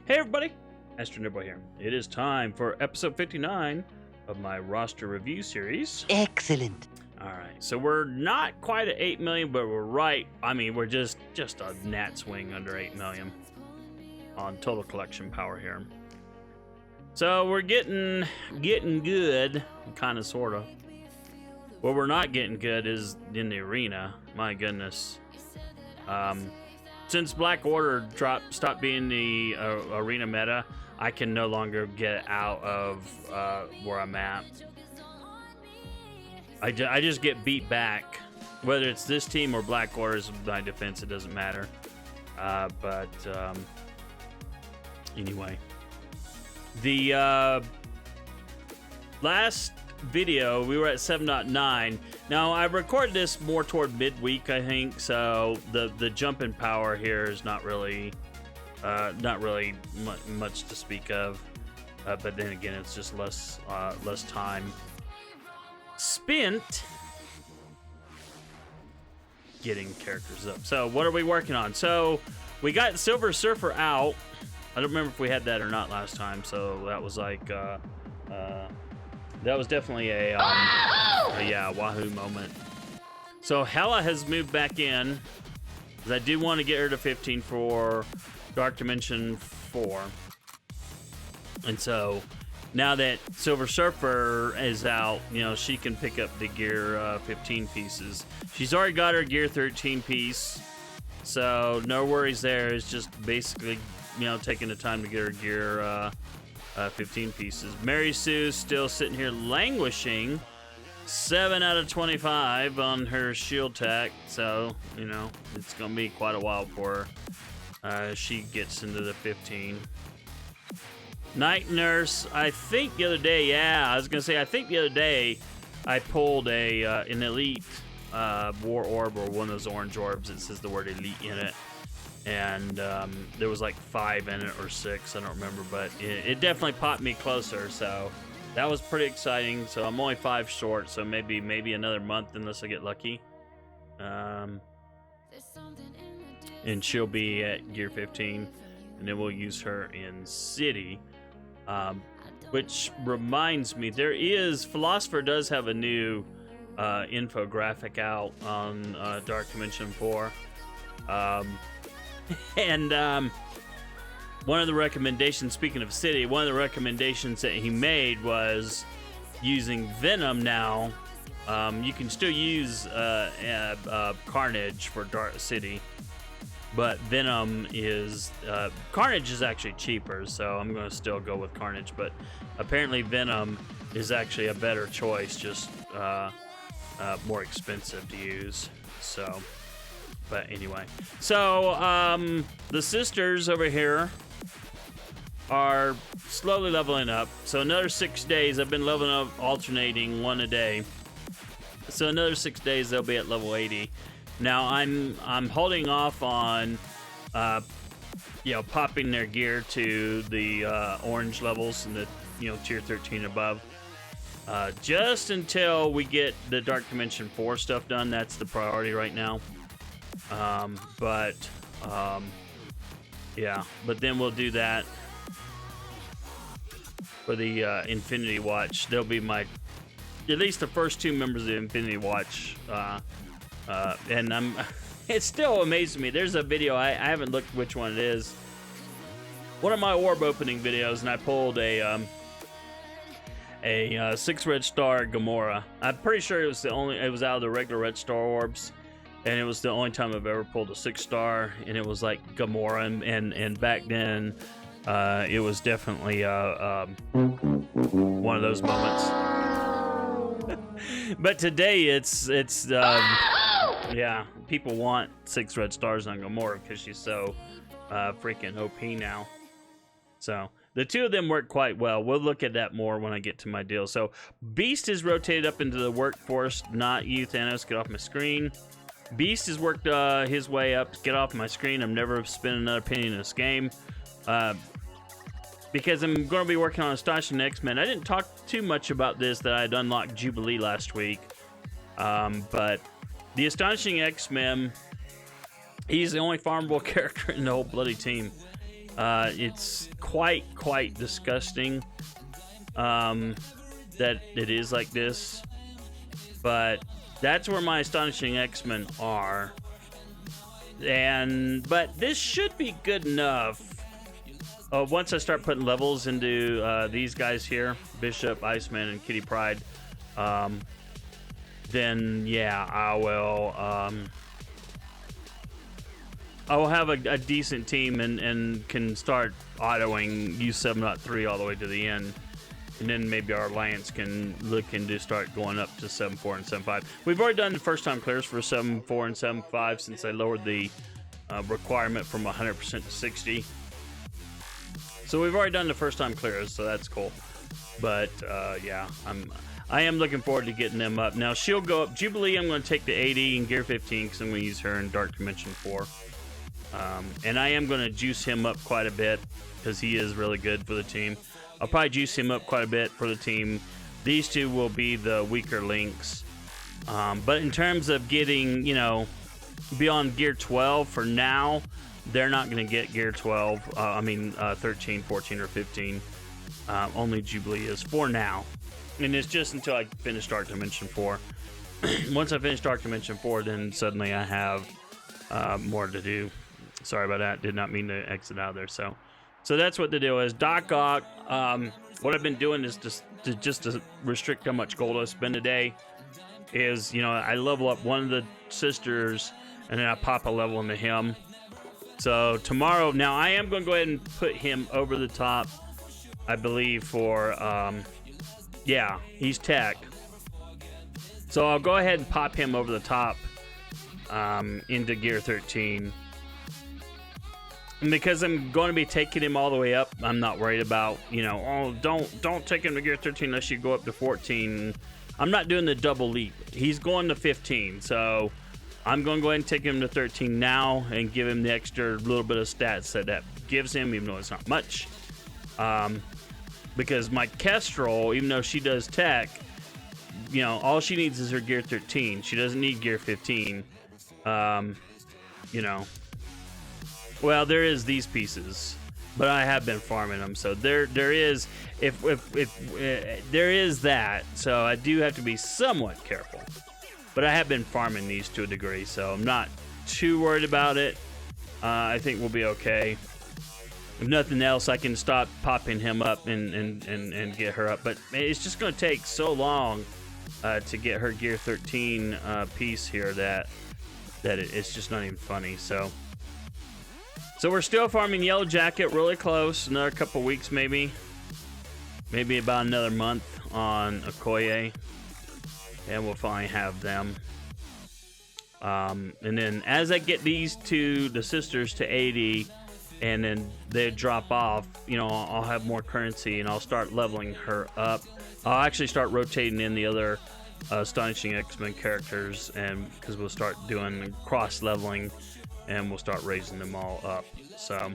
Hey everybody, AstroNerdBoy here. It is time for episode 59 of my roster review series. Excellent. Alright, so we're not quite at 8 million, but we're right. I mean, we're just a gnat swing under 8 million on total collection power here. So we're getting good, kind of, sort of. What we're not getting good is in the arena. My goodness. Since Black Order stopped being the arena meta, I can no longer get out of where I'm at. I just get beat back. Whether it's this team or Black Order's my defense, it doesn't matter. Anyway. The last video, we were at 7.9. Now, I recorded this more toward midweek, I think, so the jump in power here is not really much to speak of. But then again, it's just less time spent getting characters up. So what are we working on? So we got Silver Surfer out. I don't remember if we had that or not last time, so that was like that was definitely a wahoo moment. So Hela has moved back in, because I do want to get her to 15 for Dark Dimension 4. And so now that Silver Surfer is out, you know, she can pick up the Gear 15 pieces. She's already got her Gear 13 piece, so no worries there. It's just basically, you know, taking the time to get her Gear 15 pieces. Mary Sue's still sitting here languishing. 7 out of 25 on her shield tech, so, you know, it's going to be quite a while for her. She gets into the 15. Night Nurse, I think the other day, I think the other day I pulled an Elite War Orb, or one of those orange orbs that says the word Elite in it. And there was like 5 in it, or 6, I don't remember, but it definitely popped me closer, so that was pretty exciting. So I'm only 5 short, so maybe another month unless I get lucky. And she'll be at Gear 15, and then we'll use her in City. Which reminds me, Philosopher does have a new infographic out on Dark Dimension 4. And one of the recommendations, speaking of City, one of the recommendations that he made was using Venom now. You can still use Carnage for Dark City, but Venom is Carnage is actually cheaper, so I'm going to still go with Carnage. But apparently Venom is actually a better choice, just more expensive to use. So. But anyway, so the sisters over here are slowly leveling up. So another 6 days, I've been leveling up, alternating one a day. So another 6 days, they'll be at level 80. Now I'm holding off on, popping their gear to the orange levels and the tier 13 above. Just until we get the Dark Dimension 4 stuff done. That's the priority right now. But then we'll do that for the Infinity Watch. They'll be at least the first 2 members of the Infinity Watch. And it still amazes me. There's a video, I haven't looked which one it is. One of my orb opening videos, and I pulled a 6 red star Gamora. I'm pretty sure it was out of the regular red star orbs. And it was the only time I've ever pulled a 6-star, and it was like Gamora, and back then, it was definitely one of those moments. But today, it's people want 6 red stars on Gamora because she's so freaking OP now. So the 2 of them work quite well. We'll look at that more when I get to my deal. So Beast is rotated up into the workforce. Not you, Thanos. Get off my screen. Beast has worked his way up. Get off my screen. I'm never spending another penny in this game. Because I'm going to be working on Astonishing X-Men. I didn't talk too much about this, that I had unlocked Jubilee last week. But the Astonishing X-Men, he's the only farmable character in the whole bloody team. It's quite disgusting that it is like this, but that's where my astonishing X-Men are. But this should be good enough. Once I start putting levels into these guys here, Bishop, Iceman, and Kitty Pryde, then yeah, I will have a decent team and can start autoing U7.3 all the way to the end. And then maybe our alliance can look into start going up to 7.4 and 7.5. We've already done the first time clears for 7.4 and 7.5 since I lowered the requirement from 100% to 60. So we've already done the first time clears, so that's cool. But yeah, I am looking forward to getting them up. Now she'll go up. Jubilee, I'm going to take the 80 and Gear 15 because I'm going to use her in Dark Dimension 4. And I am going to juice him up quite a bit because he is really good for the team. I'll probably juice him up quite a bit for the team. These two will be the weaker links. But in terms of getting, beyond Gear 12 for now, they're not going to get Gear 12. 13, 14, or 15. Only Jubilee is for now. And it's just until I finish Dark Dimension 4. Once I finish Dark Dimension 4, then suddenly I have more to do. Sorry about that. Did not mean to exit out of there. So that's what the deal is. Doc Ock, what I've been doing is just to restrict how much gold I spend a day is, I level up one of the sisters and then I pop a level into him. So tomorrow, now I am going to go ahead and put him over the top, I believe, for, yeah, he's tech. So I'll go ahead and pop him over the top into Gear 13. And because I'm going to be taking him all the way up, I'm not worried about, don't take him to Gear 13 unless you go up to 14. I'm not doing the double leap. He's going to 15, so I'm going to go ahead and take him to 13 now and give him the extra little bit of stats that gives him, even though it's not much. Because my Kestrel, even though she does tech, all she needs is her Gear 13. She doesn't need Gear 15. Well, there is these pieces, but I have been farming them, so there is there is that. So I do have to be somewhat careful, but I have been farming these to a degree, so I'm not too worried about it. I think we'll be okay. If nothing else, I can stop popping him up and get her up, but it's just going to take so long to get her Gear 13 piece here that it's just not even funny. So we're still farming Yellow Jacket, really close. Another couple weeks, maybe about another month on Okoye, and we'll finally have them. And then as I get these two, the sisters, to 80, and then they drop off, I'll have more currency and I'll start leveling her up. I'll actually start rotating in the other astonishing X-Men characters, and because we'll start doing cross leveling and we'll start raising them all up. So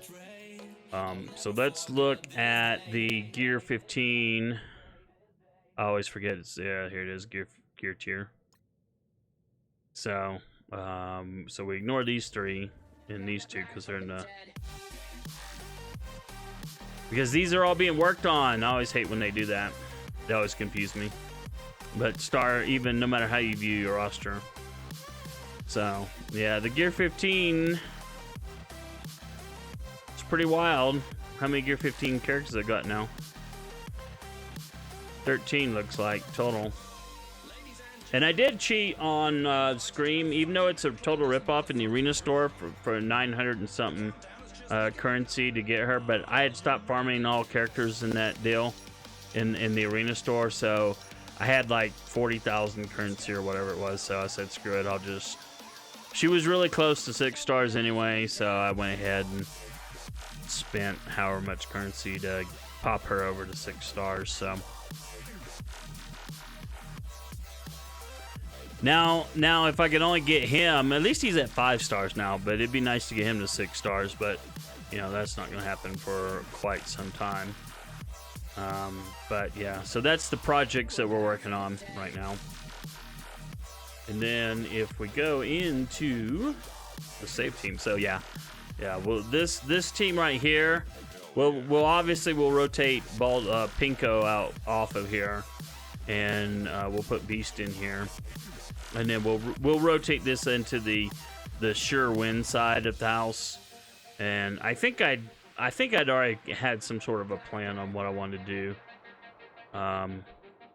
let's look at the Gear 15. I always forget here it is, gear tier. So we ignore these three and these two because they're in the, because these are all being worked on. I always hate when they do that. They always confuse me. But star even no matter how you view your roster. So yeah, the Gear 15. It's pretty wild. How many Gear 15 characters I got now? 13 looks like total. And I did cheat on Scream, even though it's a total ripoff in the arena store for 900 and something currency to get her. But I had stopped farming all characters in that deal in the arena store, so I had like 40,000 currency or whatever it was. So I said, screw it, I'll just. She was really close to 6 stars anyway, so I went ahead and spent however much currency to pop her over to 6 stars. So now if I could only get him, at least he's at 5 stars now, but it'd be nice to get him to 6 stars, but that's not going to happen for quite some time. But yeah, so that's the projects that we're working on right now. And then if we go into the save team, so yeah, Yeah, well, this team right here, we'll obviously rotate Pinko out off of here, and we'll put Beast in here, and then we'll rotate this into the sure win side of the house. And I think I'd already had some sort of a plan on what I wanted to do,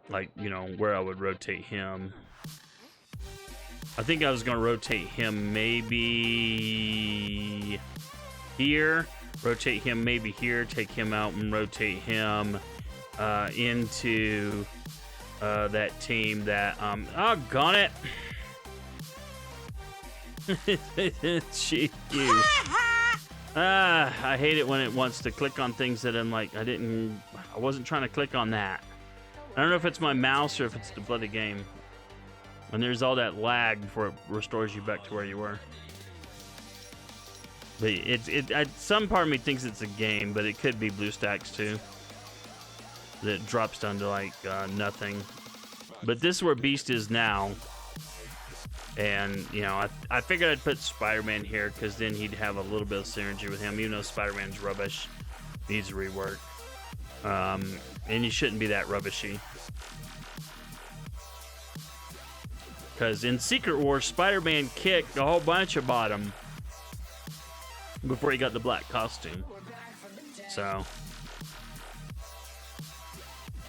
like, you know, where I would rotate him. I think I was going to rotate him maybe here, rotate him maybe here, take him out and rotate him into that team that, oh, gone it. Shit, you. I hate it when it wants to click on things that I'm like, I wasn't trying to click on that. I don't know if it's my mouse or if it's the bloody game. And there's all that lag before it restores you back to where you were. But some part of me thinks it's a game, but it could be BlueStacks too. That drops down to like nothing. But this is where Beast is now. And, you know, I figured I'd put Spider-Man here because then he'd have a little bit of synergy with him, even though Spider-Man's rubbish, needs rework. And he shouldn't be that rubbishy. Because in Secret Wars, Spider-Man kicked a whole bunch of bottom before he got the black costume. So,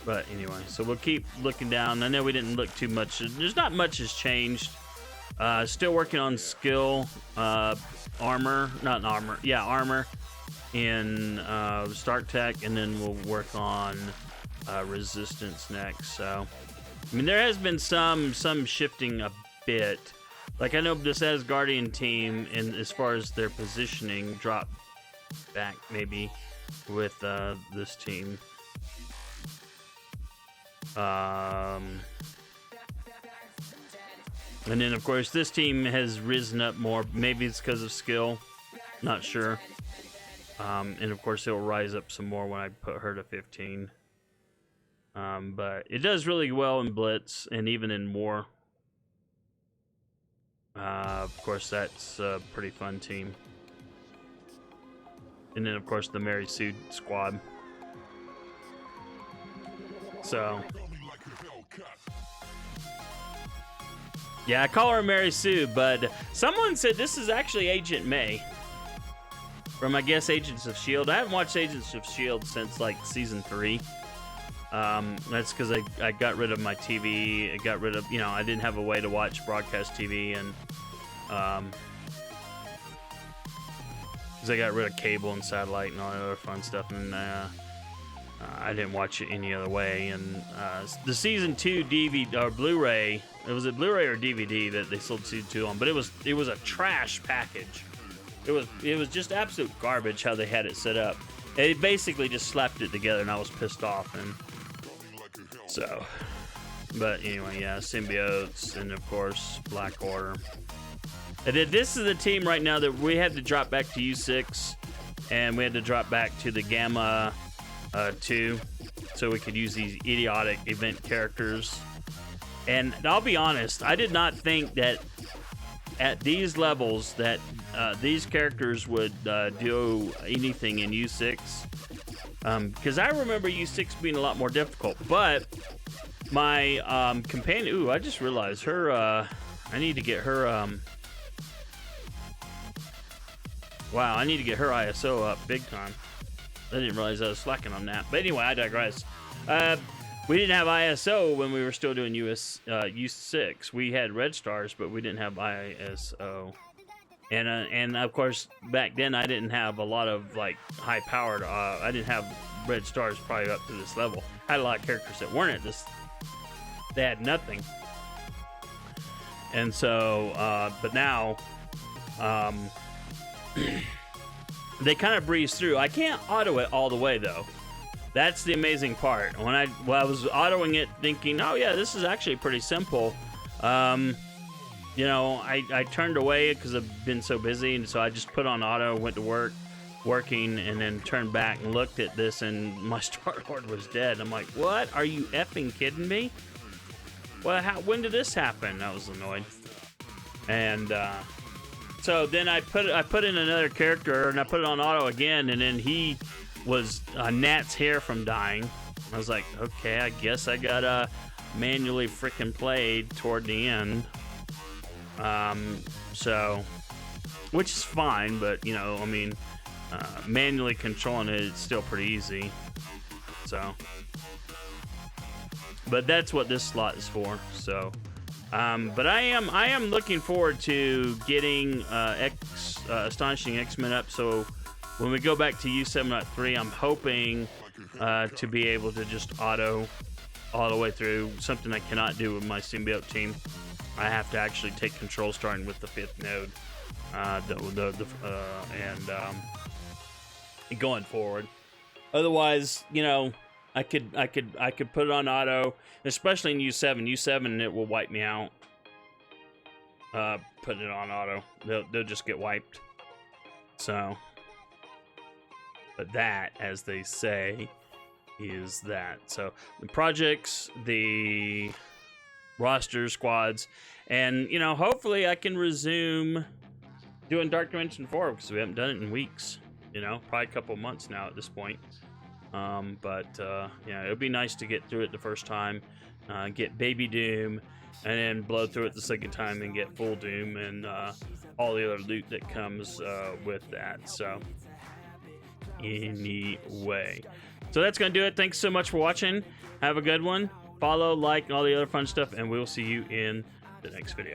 but anyway, so we'll keep looking down. I know we didn't look too much. There's not much has changed. Still working on skill, armor in Stark Tech, and then we'll work on resistance next. So, I mean, there has been some shifting a bit. Like, I know this Asgardian team, and as far as their positioning, dropped back maybe with this team. And then, of course, this team has risen up more. Maybe it's because of skill. Not sure. And, of course, it'll rise up some more when I put her to 15. But it does really well in Blitz and even in War. Of course, that's a pretty fun team. And then, of course, the Mary Sue squad. So... yeah, I call her Mary Sue, but someone said this is actually Agent May from, I guess, Agents of S.H.I.E.L.D. I haven't watched Agents of S.H.I.E.L.D. since, like, Season 3. That's because I got rid of my TV. I got rid of, you know, I didn't have a way to watch broadcast TV, and because I got rid of cable and satellite and all that other fun stuff, and I didn't watch it any other way. And the Season 2 DVD or Blu-ray, it was a Blu-ray or DVD that they sold Season 2 on, but it was a trash package. It was just absolute garbage how they had it set up. They basically just slapped it together, and I was pissed off. And so, but anyway, yeah, Symbiotes, and of course Black Order. And then this is the team right now that we had to drop back to U6, and we had to drop back to the Gamma 2, so we could use these idiotic event characters. And I'll be honest, I did not think that at these levels that these characters would do anything in U6, because I remember U6 being a lot more difficult. But my companion, ooh, I just realized her, I need to get her, wow, I need to get her ISO up big time. I didn't realize I was slacking on that. But anyway, I digress. We didn't have ISO when we were still doing U6. We had red stars, but we didn't have ISO. And of course, back then I didn't have a lot of like high powered. I didn't have red stars probably up to this level. I had a lot of characters that weren't at this. They had nothing. And so, but now, they kind of breeze through. I can't auto it all the way though. That's the amazing part. When I was autoing it, thinking, oh yeah, this is actually pretty simple. You know, I turned away because I've been so busy, and so I just put on auto, went to work, working, and then turned back and looked at this, and my Star-Lord was dead. I'm like, what? Are you effing kidding me? Well, when did this happen? I was annoyed. And so then I put in another character, and I put it on auto again, and then he was Nat's hair from dying. I was like, okay, I guess I gotta manually freaking play toward the end. So, which is fine, but you know, I mean, manually controlling it, it's still pretty easy. So, but that's what this slot is for. So, but I am looking forward to getting Astonishing X-Men up. So when we go back to U7.3, I'm hoping to be able to just auto all the way through. Something I cannot do with my symbiote team. I have to actually take control starting with the 5th node, and going forward. Otherwise, you know, I could put it on auto, especially in U7. U7, it will wipe me out. Putting it on auto, they'll just get wiped. So, but that, as they say, is that. So the projects, the roster squads, and you know, hopefully I can resume doing Dark Dimension 4 because we haven't done it in weeks. You know, probably a couple months now at this point. Yeah, it would be nice to get through it the first time, get Baby Doom, and then blow through it the second time and get full Doom and all the other loot that comes with that. So anyway, so that's gonna do it. Thanks so much for watching. Have a good one. Follow, like, and all the other fun stuff, and we'll see you in the next video.